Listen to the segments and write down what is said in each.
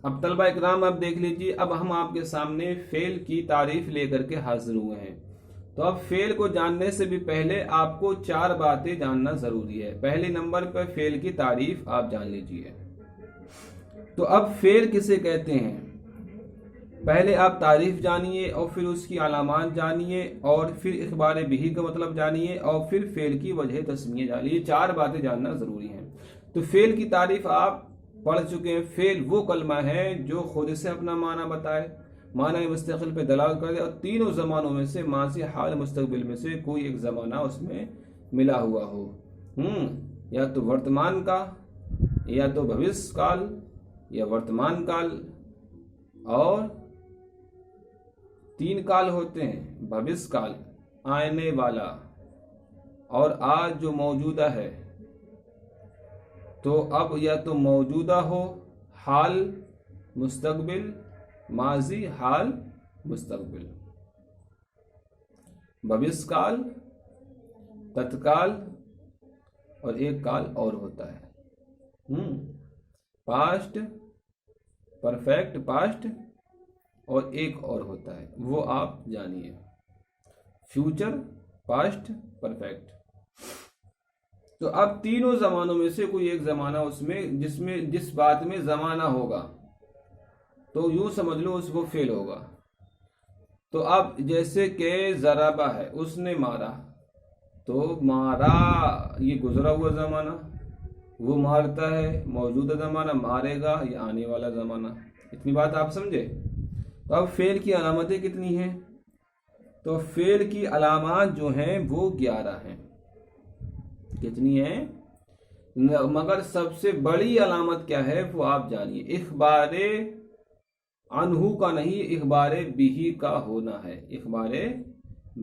اب طلبہ اکرام اب دیکھ لیجیے، اب ہم آپ کے سامنے فعل کی تعریف لے کر کے حاضر ہوئے ہیں۔ تو اب فعل کو جاننے سے بھی پہلے آپ کو 4 باتیں جاننا ضروری ہے۔ پہلے نمبر پر فعل کی تعریف آپ جان لیجیے۔ تو اب فعل کسے کہتے ہیں، پہلے آپ تعریف جانیے اور پھر اس کی علامات جانیے اور پھر اخبار بہی کا مطلب جانیے اور پھر فعل کی وجہ تسمیہ جانیے۔ یہ 4 باتیں جاننا ضروری ہیں۔ تو فعل کی تعریف آپ پڑھ چکے ہیں۔ فعل وہ کلمہ ہے جو خود سے اپنا معنی بتائے، معنی مستقل پہ دلالت کرے اور تینوں زمانوں میں سے ماضی، حال، مستقبل میں سے کوئی ایک زمانہ اس میں ملا ہوا ہو۔ یا تو ورتمان کا، یا تو بھوش کال، یا ورتمان کال، اور 3 کال ہوتے ہیں، بھوش کال آنے والا، اور آج جو موجودہ ہے۔ تو اب یا تو موجودہ ہو، حال، مستقبل، ماضی، حال، مستقبل، بھوش کال، تتکال، اور ایک کال اور ہوتا ہے پاسٹ، پرفیکٹ پاسٹ، اور ایک اور ہوتا ہے وہ آپ جانیے، فیوچر، پاسٹ، پرفیکٹ۔ تو اب تینوں زمانوں میں سے کوئی ایک زمانہ اس میں جس بات میں زمانہ ہوگا تو یوں سمجھ لو اس کو فعل ہوگا۔ تو اب جیسے کہ ضربہ ہے، اس نے مارا، تو مارا یہ گزرا ہوا زمانہ، وہ مارتا ہے موجودہ زمانہ، مارے گا یہ آنے والا زمانہ۔ اتنی بات آپ سمجھے؟ تو اب فعل کی علامتیں کتنی ہیں؟ تو فعل کی علامات جو ہیں وہ 11 ہیں۔ کتنی ہیں؟ مگر سب سے بڑی علامت کیا ہے وہ آپ جانیے، اخبار عنہ کا نہیں، اخبار بہی کا ہونا ہے، اخبار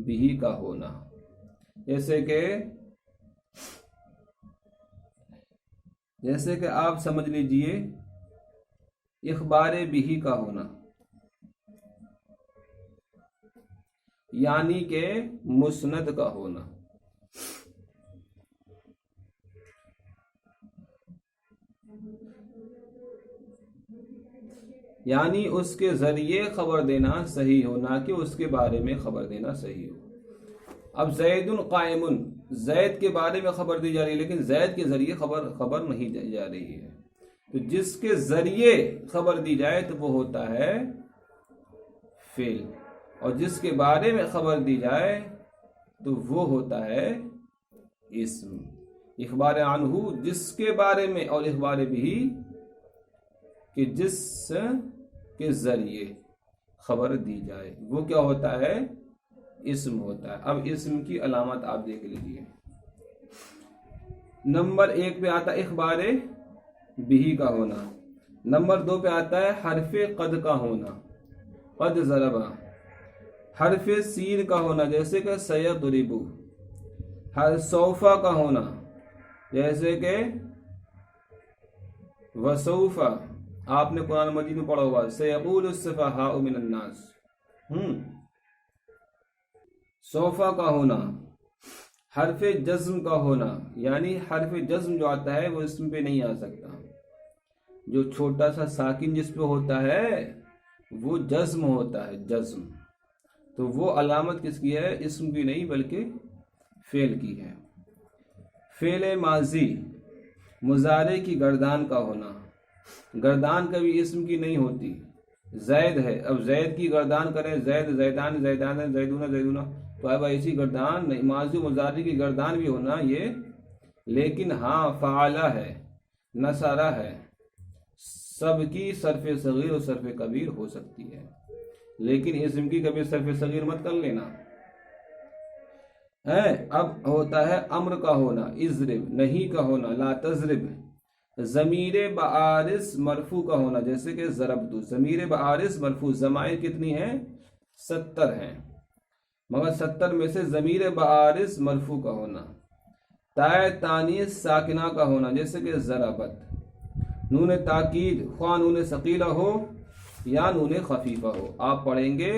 بہی کا ہونا۔ جیسے کہ آپ سمجھ لیجئے اخبار بہی کا ہونا، یعنی کہ مسند کا ہونا۔ یعنی اس کے ذریعے خبر دینا صحیح ہو، نہ کہ اس کے بارے میں خبر دینا صحیح ہو۔ اب زید قائم، زید کے بارے میں خبر دی جا رہی ہے لیکن زید کے ذریعے خبر نہیں دی جا رہی ہے۔ تو جس کے ذریعے خبر دی جائے تو وہ ہوتا ہے فعل، اور جس کے بارے میں خبر دی جائے تو وہ ہوتا ہے اسم۔ اخبار عنہ جس کے بارے میں، اور اخبار بھی کہ جس کے ذریعے خبر دی جائے، وہ کیا ہوتا ہے؟ اسم ہوتا ہے۔ اب اسم کی علامت آپ دیکھ لیجئے۔ نمبر 1 پہ آتا ہے اخبار بہی کا ہونا، نمبر 2 پہ آتا ہے حرف قد کا ہونا، قد ضربہ، حرف سین کا ہونا جیسے کہ سیضرب، سوفا کا ہونا جیسے کہ وسوفا، آپ نے قرآن مجید میں پڑھا ہوگا سیقول السفہاء من الناس، صوفہ کا ہونا، حرف جزم کا ہونا، یعنی حرف جزم جو آتا ہے وہ اسم پہ نہیں آ سکتا، جو چھوٹا سا ساکن جس پہ ہوتا ہے وہ جزم ہوتا ہے، جزم۔ تو وہ علامت کس کی ہے؟ اسم کی نہیں بلکہ فعل کی ہے۔ فعل ماضی مضارع کی گردان کا ہونا، گردان کبھی اسم کی نہیں ہوتی۔ زید ہے، اب زید کی گردان کریں، زید، زیدان، زیدان، زیدون، زیدونہ، تو اب ایسی گردان نہیں، ماضی مضارع کی گردان بھی ہونا یہ، لیکن ہاں فعلہ ہے، نصرہ ہے، سب کی صرف صغیر اور صرف کبیر ہو سکتی ہے، لیکن اسم کی کبھی صرف صغیر مت کر لینا ہے۔ اب ہوتا ہے امر کا ہونا، اضرب، نہیں کا ہونا، لا تضرب، ضمیر بعارض مرفوع کا ہونا جیسے کہ ضربت، ضمیر بعارض مرفوع، ضمائر کتنی ہیں؟ 70 ہیں، مگر 70 میں سے ضمیر بعارض مرفوع کا ہونا۔ تائے تانیث ساکنہ کا ہونا جیسے کہ ضربت، نون تاکید خواہ نون ثقیلہ ہو یا نون خفیفہ ہو، آپ پڑھیں گے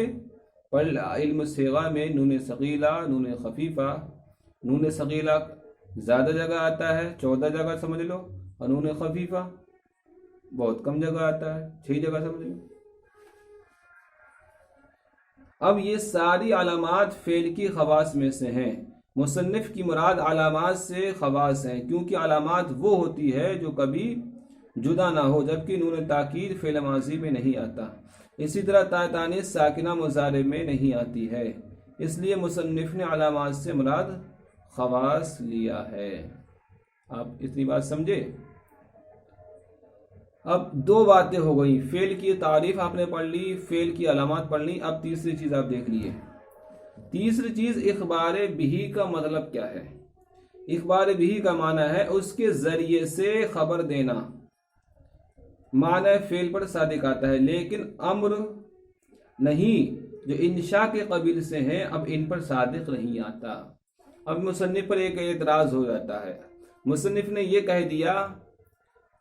پر علم صیغہ میں نون ثقیلہ، نون خفیفہ، نون ثقیلہ زیادہ جگہ آتا ہے، 14 جگہ سمجھ لو، اور نون خفیفہ बहुत कम जगह आता है, 6 जगह समझ लो। अब ये सारी अलामात फ़ेल की खवास में से हैं। मुसन्निफ़ की मुराद अलामात से खवास हैं, क्योंकि अलामात वो होती है जो कभी जुदा ना हो, जबकि नून ताकीद फ़ेल माज़ी में नहीं आता। इसी तरह तानीस साकिना मुज़ारे में नहीं आती है, इसलिए मुसन्निफ़ ने अलामात से मुराद खवास लिया है। आप इतनी बात समझे। अब 2 बातें हो गई, फ़ेल की तारीफ आपने पढ़ ली, फ़ेल की अलामात पढ़ ली। अब तीसरी चीज़ आप देख लिए। तीसरी चीज़ इख़बार बिही का मतलब क्या है। इख़बार बिही का माना है उसके ज़रिए से खबर देना। माना फ़ेल पर सादिक आता है, लेकिन अम्र नहीं, जो इंशा के कबील से हैं, अब इन पर सादिक नहीं आता। अब मुसन्निफ़ पर एक एतराज़ हो जाता है। मुसन्निफ़ ने यह कह दिया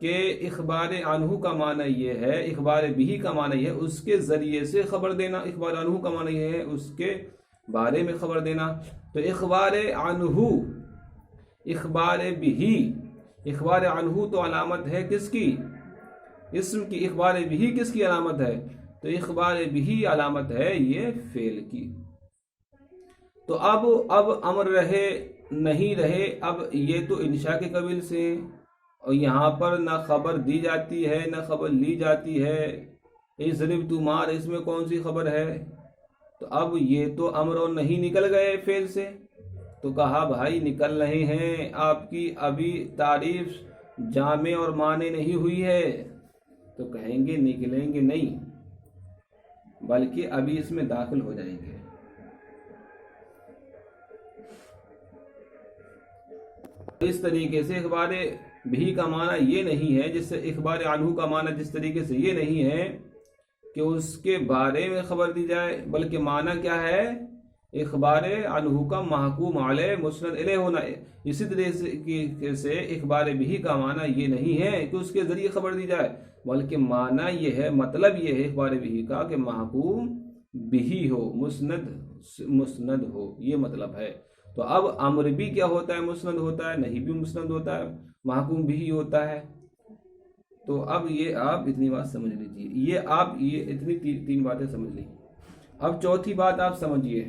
कि इख़बार अनहु का माना ये है, इख़बार बिही का माना ये है उसके ज़रिए से खबर देना, इख़बार अनहु का माना ये है उसके बारे में खबर देना। तो इख़बार अनहु, इख़बार बिही, इख़बार अनहु तो अलामत है किसकी, इस्म की। इख़बार बिही किसकी अलामत है, तो इख़बार बिही अलामत है ये फ़ेल की। तो अब अमर रहे नहीं रहे, अब ये तो इंशा के कबील से हैं, और यहाँ पर ना खबर दी जाती है ना खबर ली जाती है। इज़रिब तुमार, इसमें कौन सी खबर है। तो अब ये तो अमर और नहीं निकल गए फेल से। तो कहा भाई निकल रहे हैं, आपकी अभी तारीफ जामे और माने नहीं हुई है। तो कहेंगे निकलेंगे नहीं, बल्कि अभी इसमें दाखिल हो जाएंगे। इस तरीके से इख़बार बिही का माना ये नहीं है, जिससे इख़बार अनहु का माना जिस तरीके से ये नहीं है कि उसके बारे में खबर दी जाए, बल्कि माना क्या है, इख़बार अनहु का महकूम अलैह मुस्नद इलैह होना। इसी तरीके से इख़बार बिही का माना ये नहीं है कि उसके ज़रिए खबर दी जाए, बल्कि माना ये है, मतलब ये है इख़बार बिही का कि महकूम बिही हो, मुस्नद हो, ये मतलब है। तो अब अम्र भी क्या होता है, मुस्नद होता है, नहीं भी मुस्नद होता है, महकूम भी होता है। तो अब ये आप इतनी बात समझ लीजिए, ये इतनी 3 बातें समझ ली। अब चौथी बात आप समझिए,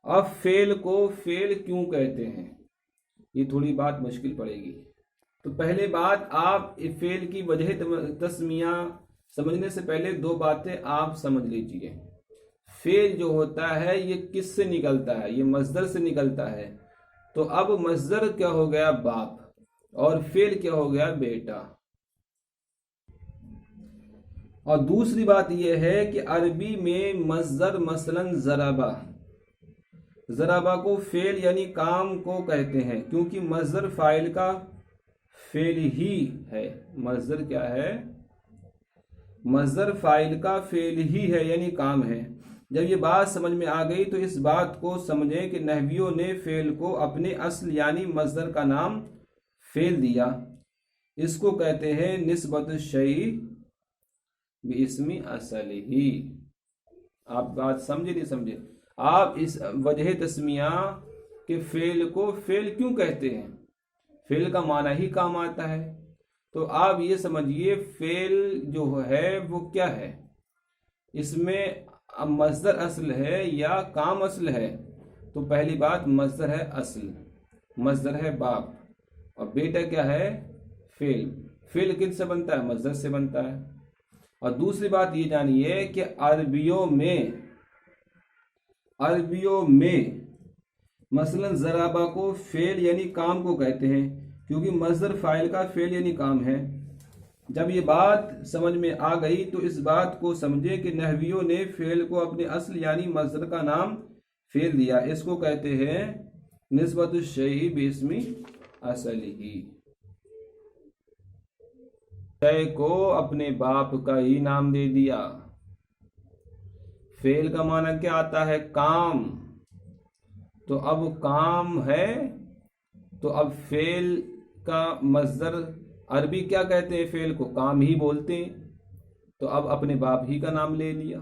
अब फेल को फेल क्यों कहते हैं, ये थोड़ी बात मुश्किल पड़ेगी। तो पहले बात, आप फेल की वजह तस्मिया समझने से पहले 2 बातें आप समझ लीजिए। फेल जो होता है ये किससे निकलता है, ये मस्दर से निकलता है। तो अब मस्दर क्या हो गया, बाप, और फेल क्या हो गया, बेटा। और दूसरी बात यह है कि अरबी में मस्दर मसलन ज़राबा, ज़राबा को फेल यानी काम को कहते हैं, क्योंकि मस्दर फाइल का फेल ही है। मस्दर क्या है, मस्दर फाइल का फेल ही है यानी काम है। जब ये बात समझ में आ गई तो इस बात को समझें कि नहवियों ने फेल को अपने असल यानी मस्दर का नाम फेल दिया। इसको कहते हैं निस्बत शई बिस्मी असलिही। आप बात समझे नहीं समझे। आप इस वजह तस्मिया के फेल को फेल क्यों कहते हैं, फेल का माना ही काम आता है। तो आप ये समझिए फेल जो है वो क्या है, इसमें मस्दर असल है या काम असल है। तो पहली बात, मस्दर है असल, मस्दर है बाप, और बेटा क्या है, फेल। फेल किस से बनता है, मस्दर से बनता है। और दूसरी बात ये जानिए कि अरबियों में मसलन ज़राबा को फेल यानी काम को कहते हैं, क्योंकि मस्दर फाइल का फेल यानी काम है। जब ये बात समझ में आ गई तो इस बात को समझे कि नहवियों ने फेल को अपने असल यानी मस्दर का नाम फेल दिया। इसको कहते हैं निस्बत शई बिस्मी असलिही। शय को अपने बाप का ही नाम दे दिया। फेल का माना क्या आता है, काम। तो अब काम है, तो अब फेल का मस्दर अरबी क्या कहते हैं, फेल को काम ही बोलते हैं। तो अब अपने बाप ही का नाम ले लिया।